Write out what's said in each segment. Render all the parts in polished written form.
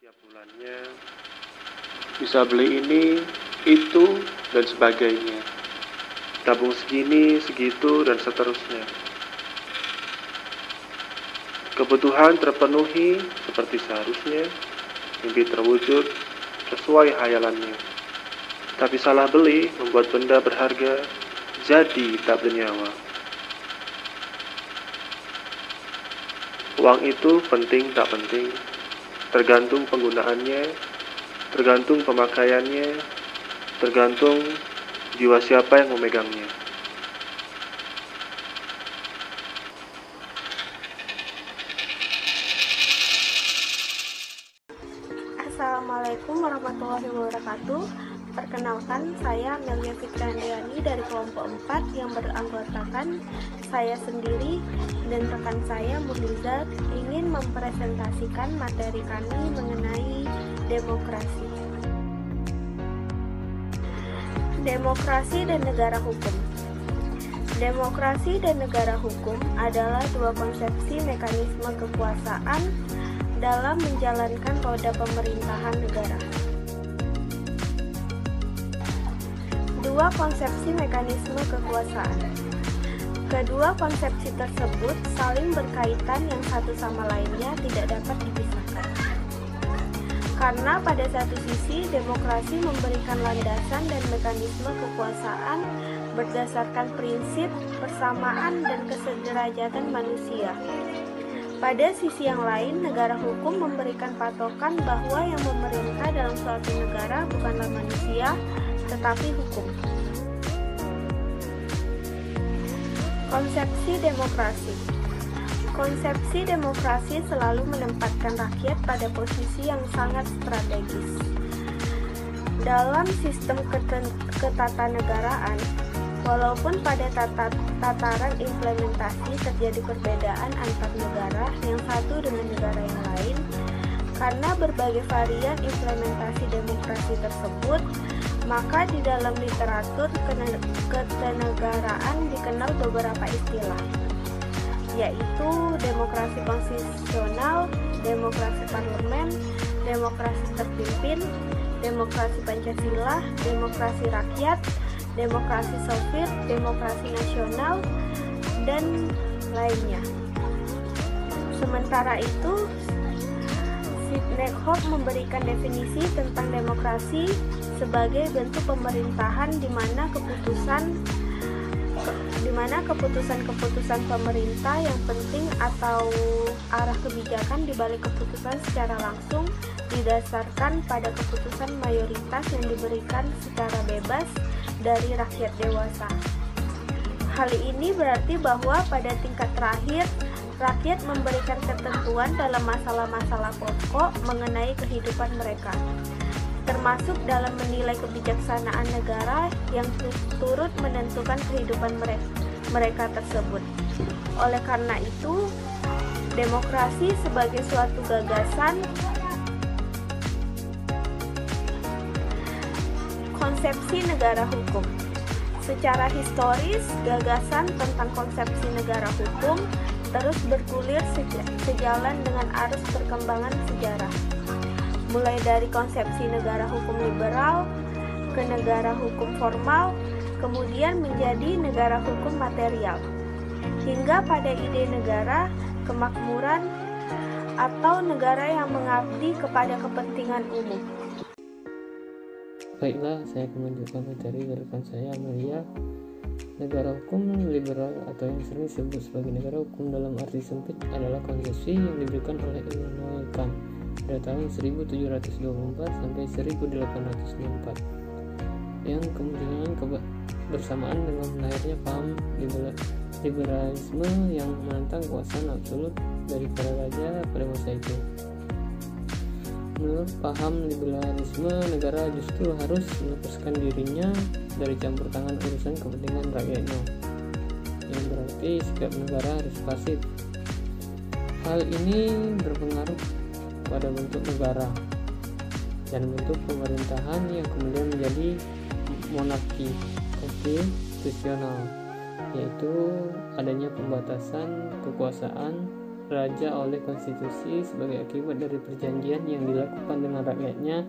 Tiap bulannya bisa beli ini, itu, dan sebagainya. Tabung segini, segitu, dan seterusnya. Kebutuhan terpenuhi seperti seharusnya, mimpi terwujud sesuai hayalannya. Tapi salah beli membuat benda berharga jadi tak bernyawa. Uang itu penting tak penting, tergantung penggunaannya, tergantung pemakaiannya, tergantung jiwa siapa yang memegangnya. Assalamualaikum warahmatullahi wabarakatuh. Perkenalkan, saya Amelia Fitriandriani dari kelompok 4 yang beranggotakan saya sendiri dan rekan saya Murliza ingin mempresentasikan materi kami mengenai demokrasi. Demokrasi dan negara hukum. Demokrasi dan negara hukum adalah dua konsepsi mekanisme kekuasaan dalam menjalankan roda pemerintahan negara. Dua konsepsi mekanisme kekuasaan. Kedua konsepsi tersebut saling berkaitan yang satu sama lainnya tidak dapat dipisahkan. Karena pada satu sisi demokrasi memberikan landasan dan mekanisme kekuasaan berdasarkan prinsip persamaan dan kesederajatan manusia. Pada sisi yang lain, negara hukum memberikan patokan bahwa yang memerintah dalam suatu negara bukanlah manusia, tetapi hukum. Konsepsi demokrasi. Konsepsi demokrasi selalu menempatkan rakyat pada posisi yang sangat strategis. Dalam sistem ketatanegaraan, walaupun pada tataran implementasi terjadi perbedaan antar negara yang satu dengan negara yang lain, karena berbagai varian implementasi demokrasi tersebut, maka di dalam literatur kenegaraan dikenal beberapa istilah, yaitu demokrasi konstitusional, demokrasi parlemen, demokrasi terpimpin, demokrasi Pancasila, demokrasi rakyat, demokrasi sosial, demokrasi nasional, dan lainnya. Sementara itu, Sitnekhov memberikan definisi tentang demokrasi sebagai bentuk pemerintahan di mana keputusan pemerintah yang penting atau arah kebijakan di balik keputusan secara langsung didasarkan pada keputusan mayoritas yang diberikan secara bebas dari rakyat dewasa. Hal ini berarti bahwa pada tingkat terakhir, rakyat memberikan ketentuan dalam masalah-masalah pokok mengenai kehidupan mereka, termasuk dalam menilai kebijaksanaan negara yang turut menentukan kehidupan mereka tersebut. Oleh karena itu, demokrasi sebagai suatu gagasan, konsepsi negara hukum. Secara historis, gagasan tentang konsepsi negara hukum terus bergulir sejalan dengan arus perkembangan sejarah. Mulai dari konsepsi negara hukum liberal ke negara hukum formal, kemudian menjadi negara hukum material, hingga pada ide negara kemakmuran atau negara yang mengabdi kepada kepentingan umum. Baiklah, saya akan menunjukkan materi dari rekan saya Amelia. Negara hukum liberal atau yang sering disebut sebagai negara hukum dalam arti sempit adalah konsepsi yang diberikan oleh Immanuel Kant pada tahun 1724 sampai 1804 yang kemudian bersamaan dengan lahirnya paham liberalisme yang menentang kekuasaan absolut dari para raja pada masa itu. Menurut paham liberalisme, negara justru harus melepaskan dirinya dari campur tangan urusan kepentingan rakyatnya, yang berarti sikap negara harus pasif. Hal ini berpengaruh pada bentuk negara dan bentuk pemerintahan yang kemudian menjadi monarki konstitusional, yaitu adanya pembatasan kekuasaan raja oleh konstitusi sebagai akibat dari perjanjian yang dilakukan dengan rakyatnya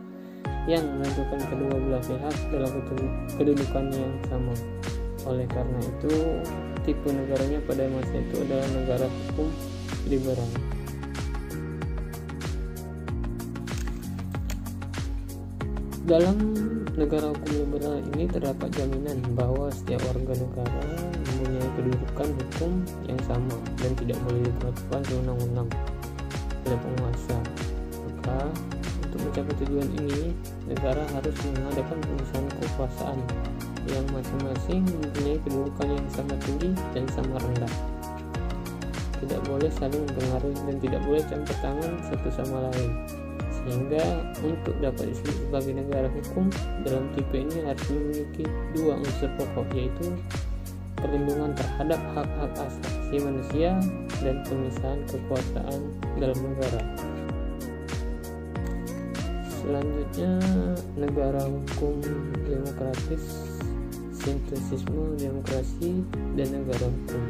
yang menentukan kedua belah pihak dalam kedudukan yang sama. Oleh karena itu, tipe negaranya pada masa itu adalah negara hukum liberal. Dalam negara hukum liberal ini terdapat jaminan bahwa setiap warga negara mempunyai kedudukan hukum yang sama dan tidak boleh diperlakukan sewenang-wenang oleh penguasa. Maka untuk mencapai tujuan ini, negara harus mengadakan pemisahan kekuasaan yang masing-masing mempunyai kedudukan yang sama tinggi dan sama rendah. Tidak boleh saling mempengaruhi dan tidak boleh campur tangan satu sama lain. Sehingga untuk dapat disebut sebagai negara hukum, dalam tipe ini harus memiliki dua unsur pokok, yaitu perlindungan terhadap hak-hak asasi manusia dan pemisahan kekuasaan dalam negara. Selanjutnya, negara hukum demokratis, sintesisme demokrasi, dan negara hukum.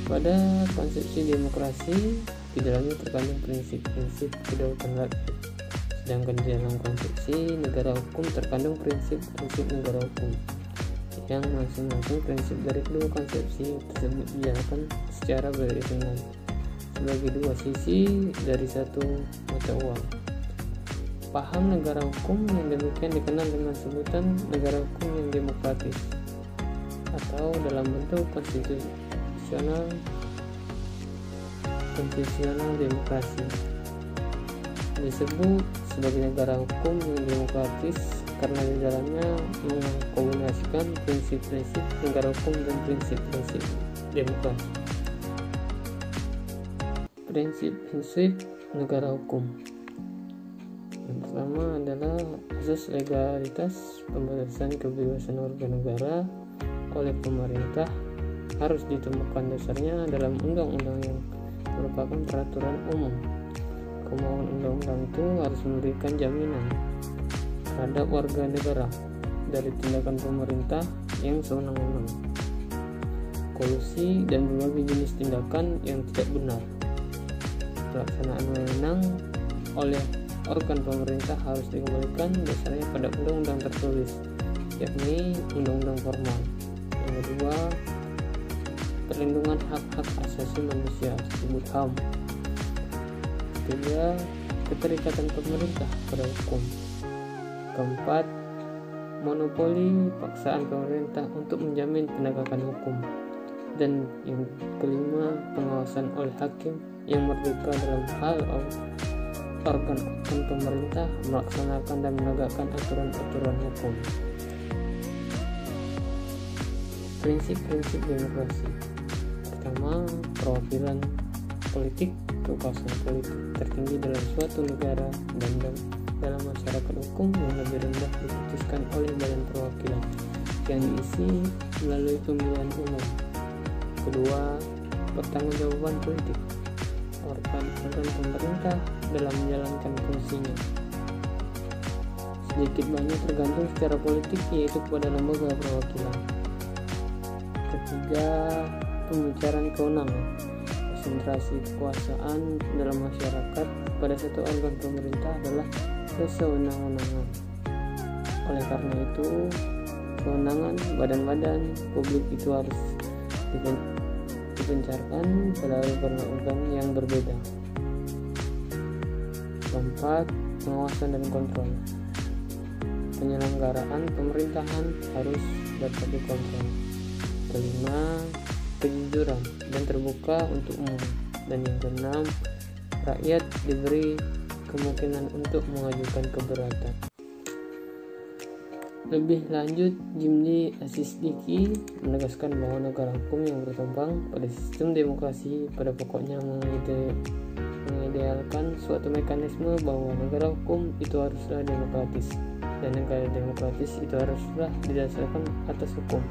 Pada konsepsi demokrasi, di dalamnya terkandung prinsip-prinsip kedaulatan rakyat. Sedangkan di dalam konsepsi negara hukum terkandung prinsip-prinsip negara hukum, yang masing-masing prinsip dari kedua konsepsi tersebut dijalankan secara beriringan sebagai dua sisi dari satu mata uang. Paham negara hukum yang demikian dikenal dengan sebutan negara hukum yang demokratis atau dalam bentuk konstitusional demokrasi. Disebut sebagai negara hukum yang demokratis karena di dalamnya mengkombinasikan prinsip-prinsip negara hukum dan prinsip-prinsip demokrasi. Prinsip-prinsip negara hukum. Yang pertama adalah asas legalitas pembatasan kebebasan warga negara oleh pemerintah harus ditemukan dasarnya dalam undang-undang yang merupakan peraturan umum. Kemauan undang-undang itu harus memberikan jaminan terhadap warga negara dari tindakan pemerintah yang sewenang-wenang, kolusi, dan berbagai jenis tindakan yang tidak benar. Pelaksanaan wewenang oleh organ pemerintah harus dikembalikan dasarnya pada undang-undang tertulis, yakni undang-undang formal. Yang kedua, perlindungan hak-hak asasi manusia disebut HAM. Ketiga, keterikatan pemerintah pada hukum. Keempat, monopoli paksaan pemerintah untuk menjamin penegakan hukum. Dan yang kelima, pengawasan oleh hakim yang merdeka dalam hal organ pemerintah melaksanakan dan menegakkan aturan-aturan hukum. Prinsip-prinsip demokrasi. Pertama, perwakilan politik, kekuasaan politik tertinggi dalam suatu negara dan dalam masyarakat hukum yang lebih rendah diputuskan oleh badan perwakilan yang diisi melalui pemilihan umum. Kedua, pertanggungjawaban politik organ pemerintah dalam menjalankan fungsinya. Sedikit banyak tergantung secara politik, yaitu kepada lembaga perwakilan. Ketiga, pembicaraan kewenangan. Konsentrasi kekuasaan dalam masyarakat pada satu organ pemerintah adalah kesewenang-wenangan. Oleh karena itu, kewenangan badan-badan publik itu harus dipencarkan pada organ-organ yang berbeda. Keempat, pengawasan dan kontrol. Penyelenggaraan pemerintahan harus dapat dikontrol. Kelima, kejujuran dan terbuka untuk umum. Dan yang keenam, rakyat diberi kemungkinan untuk mengajukan keberatan. Lebih lanjut, Jimli Asisdiki menegaskan bahwa negara hukum yang berkembang pada sistem demokrasi pada pokoknya mengidealkan suatu mekanisme bahwa negara hukum itu haruslah demokratis dan negara demokratis itu haruslah didasarkan atas hukum.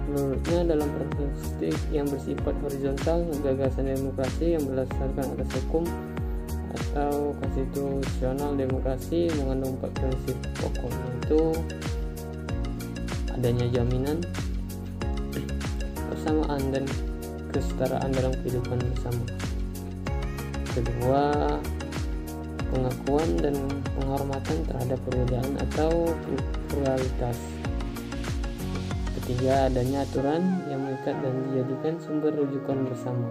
Menurutnya, dalam perspektif yang bersifat horizontal, gagasan demokrasi yang berdasarkan atas hukum atau konstitusional demokrasi mengandung 4 prinsip pokok, yaitu adanya jaminan, persamaan dan kesetaraan dalam kehidupan bersama. Kedua, pengakuan dan penghormatan terhadap perbedaan atau pluralitas. Ketiga, adanya aturan yang mengikat dan dijadikan sumber rujukan bersama.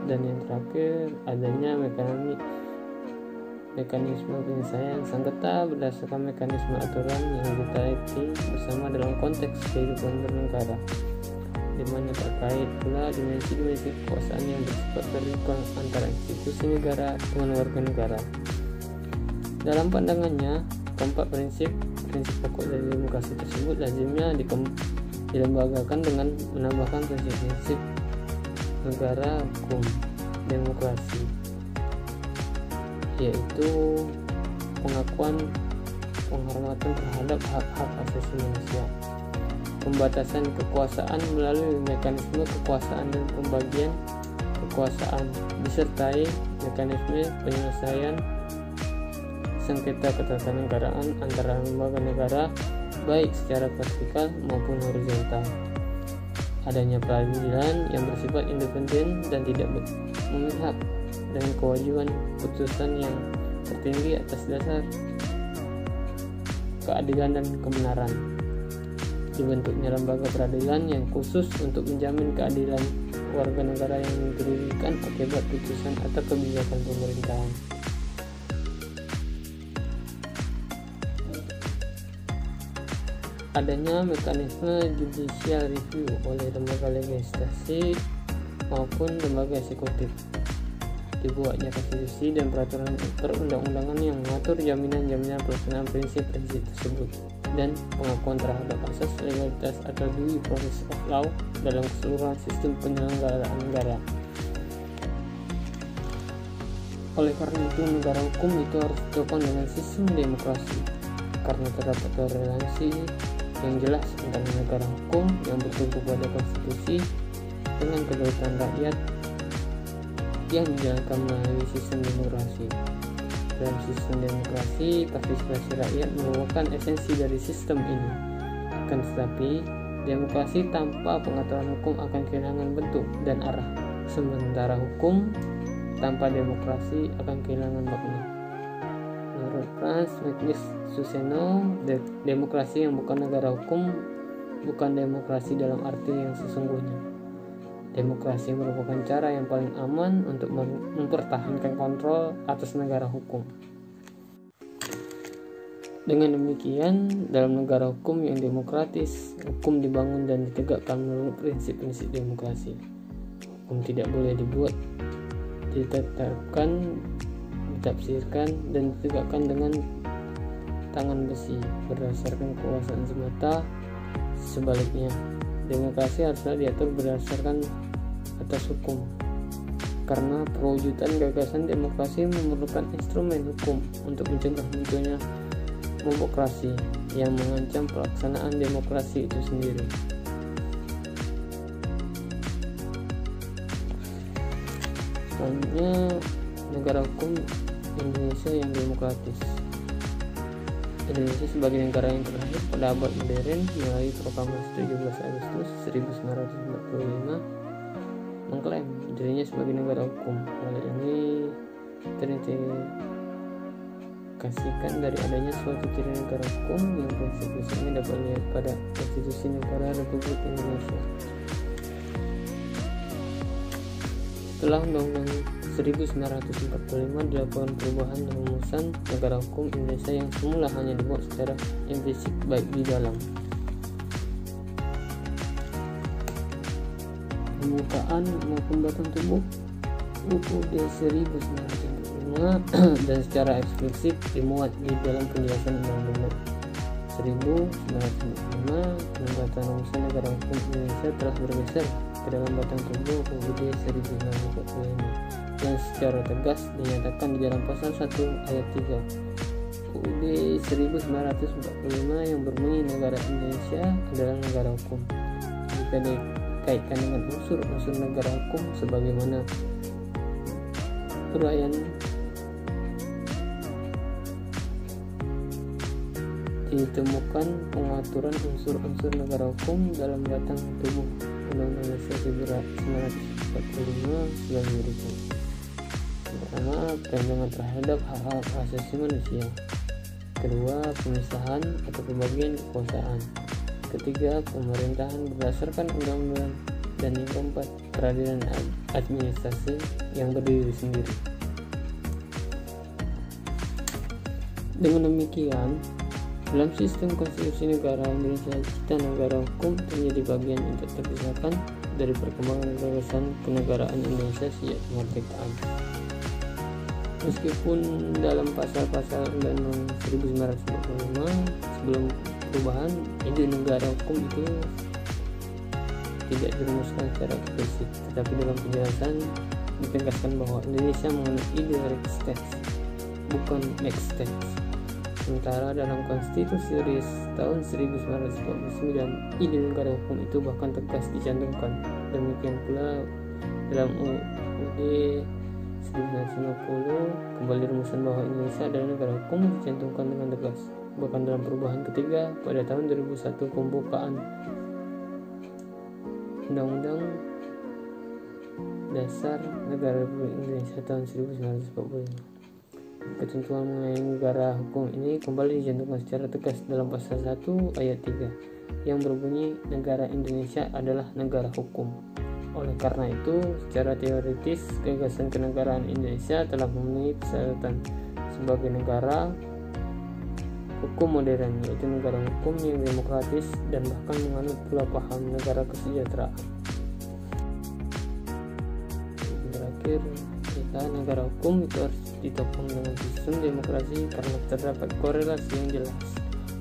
Dan yang terakhir, adanya mekanisme penyelesaian sengketa berdasarkan mekanisme aturan yang ditaati bersama dalam konteks kehidupan bernegara, di mana terkait pula dimensi-dimensi kekuasaan yang bersifat vertikal antara institusi negara dengan warga negara. Dalam pandangannya, keempat prinsip pokok dari demokrasi tersebut lazimnya dilembagakan dengan menambahkan prinsip-prinsip negara hukum demokrasi, yaitu pengakuan penghormatan terhadap hak-hak asasi manusia, pembatasan kekuasaan melalui mekanisme kekuasaan dan pembagian kekuasaan, disertai mekanisme penyelesaian sengketa ketatanegaraan antara lembaga negara baik secara vertikal maupun horizontal. Adanya peradilan yang bersifat independen dan tidak memihak, dan kewajiban putusan yang tertinggi atas dasar keadilan dan kebenaran. Dibentuknya lembaga peradilan yang khusus untuk menjamin keadilan warga negara yang dirugikan akibat putusan atau kebijakan pemerintahan. Adanya mekanisme judicial review oleh lembaga legislasi maupun lembaga eksekutif. Dibuatnya konstitusi dan peraturan perundang-undangan yang mengatur jaminan-jaminan pelaksanaan prinsip-prinsip tersebut dan pengakuan terhadap asas legalitas atau due process of law dalam keseluruhan sistem penyelenggaraan negara. Oleh karena itu, negara hukum itu harus ditopang dengan sistem demokrasi, karena terdapat toleransi yang jelas antara negara hukum yang bertumpu pada konstitusi dengan kedaulatan rakyat yang dijalankan melalui sistem demokrasi. Dalam sistem demokrasi, partisipasi rakyat merupakan esensi dari sistem ini. Akan tetapi, demokrasi tanpa pengaturan hukum akan kehilangan bentuk dan arah, sementara hukum tanpa demokrasi akan kehilangan makna. Menurut Franz Suseno, demokrasi yang bukan negara hukum bukan demokrasi dalam arti yang sesungguhnya. Demokrasi merupakan cara yang paling aman untuk mempertahankan kontrol atas negara hukum. Dengan demikian, dalam negara hukum yang demokratis, hukum dibangun dan ditegakkan menurut prinsip-prinsip demokrasi. Hukum tidak boleh dibuat, ditetapkan, ditafsirkan, dan ditegakkan dengan tangan besi berdasarkan kekuasaan semata. Sebaliknya, demokrasi haruslah diatur berdasarkan atas hukum, karena perwujudan gagasan demokrasi memerlukan instrumen hukum untuk mencegah munculnya mobokrasi yang mengancam pelaksanaan demokrasi itu sendiri. Selanjutnya, negara hukum Indonesia yang demokratis. Indonesia sebagai negara yang terlahir pada abad modern melalui proklamasi 17 Agustus 1945 mengklaim dirinya sebagai negara hukum. Hal ini terindikasikan dari adanya suatu ciri negara hukum yang prinsip-prinsipnya dapat dilihat pada Konstitusi Negara Republik Indonesia. Setelah Undang-Undang 1945 dilakukan perubahan dan rumusan negara hukum Indonesia yang semula hanya dibuat secara implisit baik di dalam permukaan maupun batang tubuh UUD 1945 dan secara eksplisit dimuat di dalam penjelasan Undang-Undang 1945. Penempatan rumusan negara hukum Indonesia telah bergeser ke dalam batang tubuh UUD 1945 yang secara tegas dinyatakan di dalam pasal 1 ayat 3 UUD 1945 yang berbunyi negara Indonesia adalah negara hukum. Jika dikaitkan dengan unsur-unsur negara hukum sebagaimana uraian ditemukan pengaturan unsur-unsur negara hukum dalam batang tubuh Undang-Undang Dasar 1945 sudah memberikan. Pertama, perlindungan terhadap hak-hak asasi manusia. Kedua, pemisahan atau pembagian kekuasaan. Ketiga, pemerintahan berdasarkan undang-undang. Dan yang keempat, peradilan administrasi yang berdiri sendiri. Dengan demikian, dalam sistem konstitusi negara Indonesia, cita negara hukum menjadi bagian yang terpisahkan dari perkembangan gagasan kenegaraan Indonesia sejak kemerdekaan. Meskipun dalam pasal-pasal Undang-Undang 1945 sebelum perubahan, ide negara hukum itu tidak dirumuskan secara eksplisit, tetapi dalam penjelasan ditegaskan bahwa Indonesia mengenai ide res texta, bukan lex texta. Sementara dalam konstitusi RIS tahun 1949, ide negara hukum itu bahkan tegas dicantumkan. Demikian pula dalam UUD 1950 kembali rumusan bahwa Indonesia adalah negara hukum dicantumkan dengan tegas. Bahkan dalam perubahan ketiga pada tahun 2001 pembukaan Undang-Undang Dasar Negara Republik Indonesia tahun 1945. Ketentuan mengenai negara hukum ini kembali dicantumkan secara tegas dalam pasal 1 ayat 3 yang berbunyi negara Indonesia adalah negara hukum. Oleh karena itu, secara teoritis gagasan kenegaraan Indonesia telah memenuhi persyaratan sebagai negara hukum modern, yaitu negara hukum yang demokratis dan bahkan menganut pula paham negara kesejahteraan. Terakhir, negara hukum itu harus ditopang dengan sistem demokrasi karena terdapat korelasi yang jelas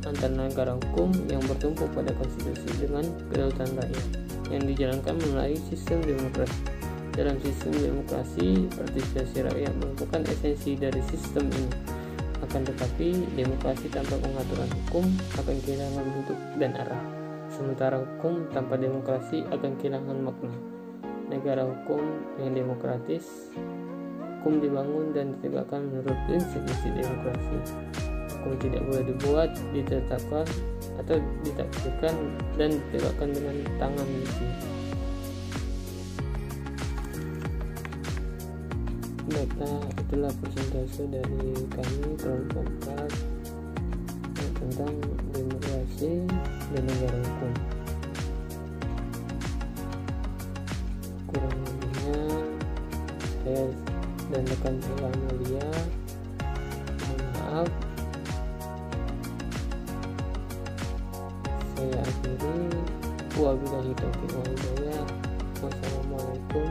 antara negara hukum yang bertumpu pada konstitusi dengan kedaulatan rakyat yang dijalankan melalui sistem demokrasi. Dalam sistem demokrasi, partisipasi rakyat merupakan esensi dari sistem ini. Akan tetapi, demokrasi tanpa pengaturan hukum akan kehilangan bentuk dan arah. Sementara hukum tanpa demokrasi akan kehilangan makna. Negara hukum yang demokratis, hukum dibangun dan ditegakkan menurut prinsip-prinsip demokrasi. Hukum tidak boleh dibuat, ditetapkan atau ditafsirkan dan ditegakkan dengan tangan besi. Baiklah, itulah persentase dari kami kelompok 4 tentang demokrasi dan negara hukum. Kurang lebihnya saya dan rekan saya Amelia mohon maaf. Saya akhiri. Wabillahi taufiq wal hidayah. Wassalamualaikum